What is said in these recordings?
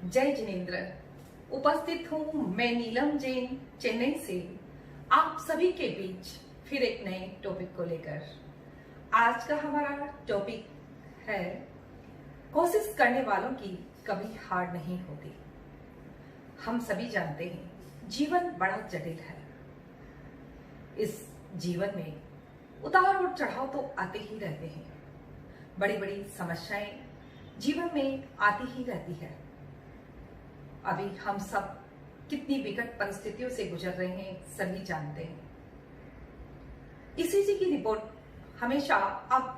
जय जिनेन्द्र। उपस्थित हूँ मैं नीलम जैन चेन्नई से आप सभी के बीच फिर एक नए टॉपिक को लेकर। आज का हमारा टॉपिक है कोशिश करने वालों की कभी हार नहीं होती। हम सभी जानते हैं जीवन बड़ा जटिल है। इस जीवन में उतार और चढ़ाव तो आते ही रहते हैं। बड़ी बड़ी समस्याएं जीवन में आती ही रहती है। अभी हम सब कितनी विकट परिस्थितियों से गुजर रहे हैं सभी जानते हैं। ईसीजी की रिपोर्ट हमेशा अप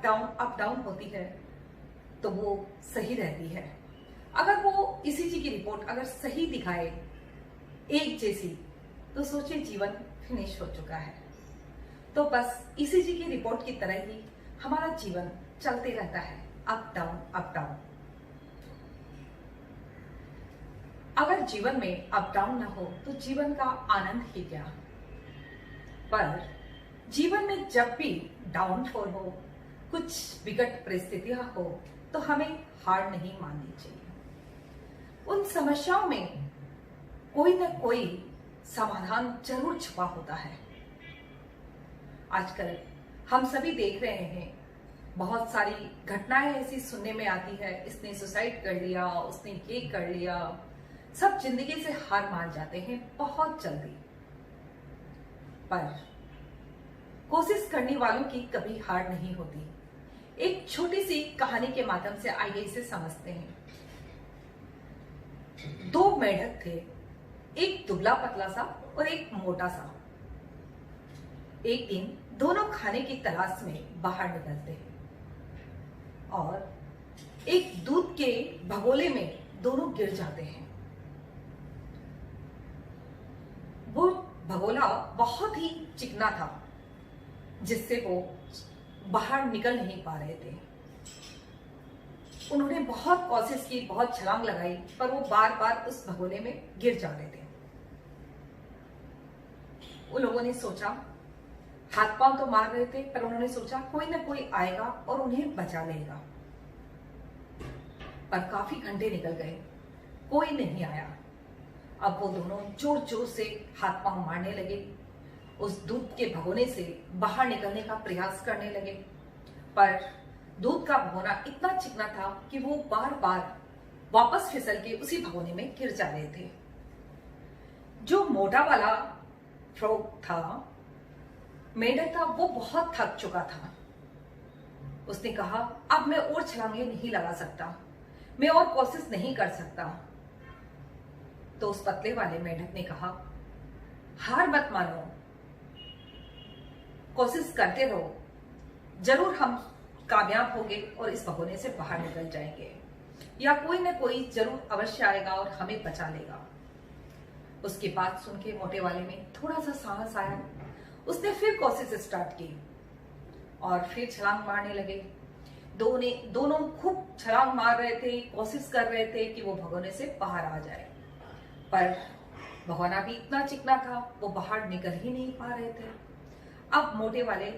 डाउन होती है तो वो सही रहती है। अगर वो ईसीजी की रिपोर्ट अगर सही दिखाए एक जैसी तो सोचिए जीवन फिनिश हो चुका है। तो बस ईसीजी की रिपोर्ट की तरह ही हमारा जीवन चलते रहता है, अप डाउन। अगर जीवन में अप डाउन ना हो तो जीवन का आनंद ही क्या। पर जीवन में जब भी डाउनफॉल हो, कुछ विकट परिस्थितियां हो तो हमें हार नहीं माननी चाहिए। उन समस्याओं में कोई न कोई समाधान जरूर छुपा होता है। आजकल हम सभी देख रहे हैं बहुत सारी घटनाएं ऐसी सुनने में आती है, इसने सुसाइड कर लिया, उसने ये कर लिया। सब जिंदगी से हार मान जाते हैं बहुत जल्दी। पर कोशिश करने वालों की कभी हार नहीं होती। एक छोटी सी कहानी के माध्यम से आइए इसे समझते हैं। दो मेढक थे, एक दुबला पतला सा और एक मोटा सा। एक दिन दोनों खाने की तलाश में बाहर निकलते हैं और एक दूध के भगोले में दोनों गिर जाते हैं। वो भगोला बहुत ही चिकना था जिससे वो बाहर निकल नहीं पा रहे थे। उन्होंने बहुत कोशिश की, बहुत छलांग लगाई, पर वो बार बार उस भगोले में गिर जा रहे थे। उन लोगों ने सोचा, हाथ पांव तो मार रहे थे, पर उन्होंने सोचा कोई ना कोई आएगा और उन्हें बचा लेगा। पर काफी घंटे निकल गए, कोई नहीं आया। अब वो दोनों जोर जोर से हाथ पांव मारने लगे, उस दूध के भगोने से बाहर निकलने का प्रयास करने लगे। पर दूध का भगोना इतना चिकना था कि वो बार बार वापस फिसल के उसी भगोने में गिर जा रहे थे। जो मोटा वाला फ्रॉग था, मेढक था, वो बहुत थक चुका था। उसने कहा, अब मैं और छलांगे नहीं लगा सकता, मैं और कोशिश नहीं कर सकता। तो उस पतले वाले मेढक ने कहा, हार मत मानो, कोशिश करते रहो, जरूर हम कामयाब होंगे और इस भगोने से बाहर निकल जाएंगे, या कोई न कोई जरूर अवश्य आएगा और हमें बचा लेगा। उसकी बात सुन के मोटे वाले में थोड़ा सा साहस आया। उसने फिर कोशिश स्टार्ट की और फिर छलांग मारने लगे। दोनों खूब छलांग मार रहे थे, कोशिश कर रहे थे कि वो भगोने से बाहर आ जाए। पर भगोना भी इतना चिकना था, वो बाहर निकल ही नहीं पा रहे थे। अब मोटे वाले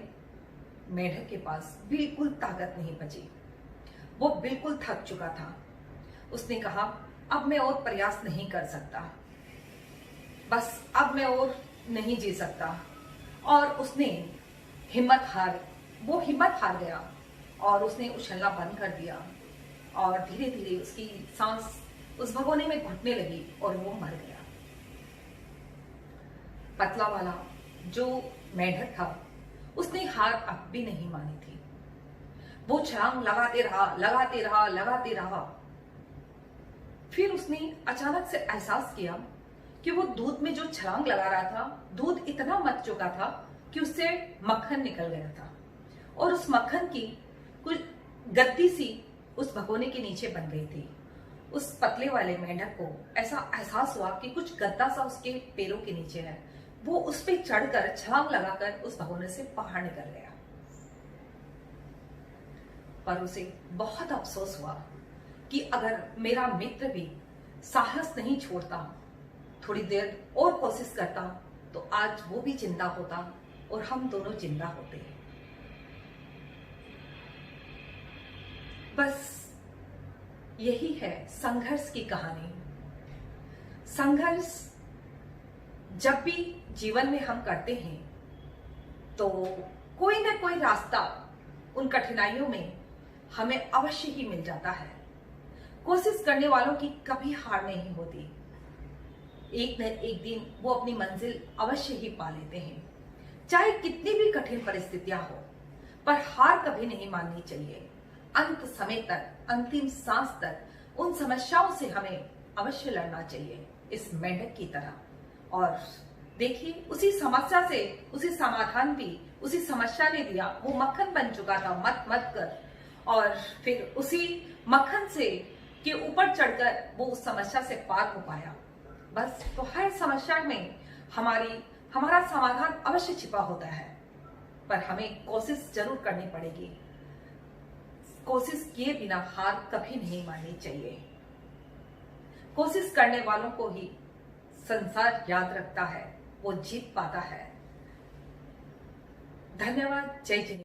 मेढक के पास बिल्कुल ताकत नहीं बची, वो बिल्कुल थक चुका था। उसने कहा, अब मैं और प्रयास नहीं कर सकता, बस अब मैं और नहीं जी सकता। और उसने हिम्मत हार गया और उसने उछलना बंद कर दिया और धीरे धीरे उसकी सांस उस भगोने में घुटने लगी और वो मर गया। पतला वाला जो मेढक था, उसने हार अब भी नहीं मानी थी। वो छलांग लगाते रहा। फिर उसने अचानक से एहसास किया कि वो दूध में जो छलांग लगा रहा था, दूध इतना मच चुका था कि उससे मक्खन निकल गया था और उस मक्खन की कुछ गद्दी सी उस भगोने के नीचे बन गई थी। उस पतले वाले मेंढक को ऐसा एहसास हुआ कि कुछ गद्दा सा उसके पैरों के नीचे है। वो उस पे चढ़कर छलांग लगाकर उस भगोने से बाहर निकल गया। पर उसे बहुत अफसोस हुआ कि अगर मेरा मित्र भी साहस नहीं छोड़ता, थोड़ी देर और कोशिश करता, तो आज वो भी जिंदा होता और हम दोनों जिंदा होते। बस यही है संघर्ष की कहानी। संघर्ष जब भी जीवन में हम करते हैं तो कोई ना कोई रास्ता उन कठिनाइयों में हमें अवश्य ही मिल जाता है। कोशिश करने वालों की कभी हार नहीं होती। एक न एक दिन वो अपनी मंजिल अवश्य ही पा लेते हैं, चाहे कितनी भी कठिन परिस्थितियां हो। पर हार कभी नहीं माननी चाहिए। अंत समय तक, अंतिम सांस तक उन समस्याओं से हमें अवश्य लड़ना चाहिए, इस मेंढक की तरह। और देखिए, उसी समस्या से उसी समाधान भी उसी समस्या ने दिया। वो मक्खन बन चुका था मत मत कर, और फिर उसी मक्खन से के ऊपर चढ़कर वो उस समस्या से पार हो पाया। बस, तो हर समस्या में हमारा समाधान अवश्य छिपा होता है, पर हमें कोशिश जरूर करनी पड़ेगी। कोशिश किए बिना हार कभी नहीं माननी चाहिए। कोशिश करने वालों को ही संसार याद रखता है, वो जीत पाता है। धन्यवाद। जय जिनेंद्र।